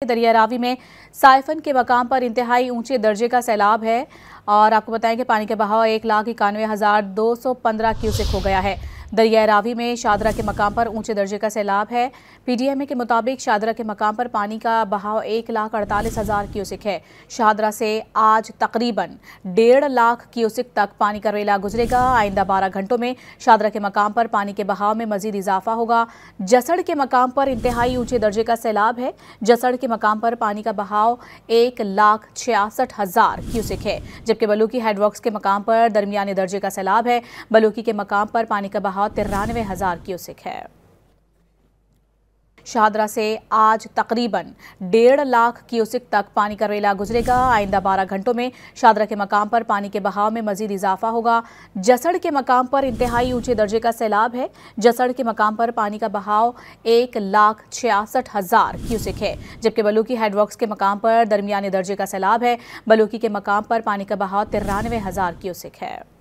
दरिया रावी में साइफन के मकाम पर इंतहाई ऊंचे दर्जे का सैलाब है और आपको बताएं कि पानी का बहाव 1,91,215 क्यूसेक हो गया है। दरिया रावी में शादरा के मकाम पर ऊंचे दर्जे का सैलाब है। पीडीएमए के मुताबिक शादरा के मकाम पर पानी का बहाव 1,48,000 क्यूसेक है। शादरा से आज तकरीबन 1.5 लाख क्यूसेक तक पानी का रेला गुजरेगा। आइंदा 12 घंटों में शादरा के मकाम पर पानी के बहाव में मजीद इजाफा होगा। जसड़ के मकाम पर इंतहाई ऊंचे दर्जे का सैलाब है। जसड़ के मकाम पर पानी का बहाव 1,66,000 क्यूसेक है, जबकि बलूकी हेडवर्क्स के मकाम पर दरमियाने दर्जे का सैलाब है। बलूकी के मकाम पर पानी का बहाव 93,000 क्यूसेक है। शादरा से आज तकरीबन 1.5 लाख क्यूसेक तक पानी का रेला गुजरेगा। आइंदा 12 घंटों में शादरा के मकाम पर पानी के बहाव में मजीद इजाफा होगा। जसड़ के मकाम पर इंतहाई ऊंचे दर्जे का सैलाब है। जसड़ के मकाम पर पानी का बहाव 1,66,000 क्यूसेक है, जबकि बलूकी हेडवर्क्स के मकाम पर दरमियाने दर्जे का सैलाब है। बलूकी के मकाम पर पानी का बहाव 93,000 क्यूसेक है।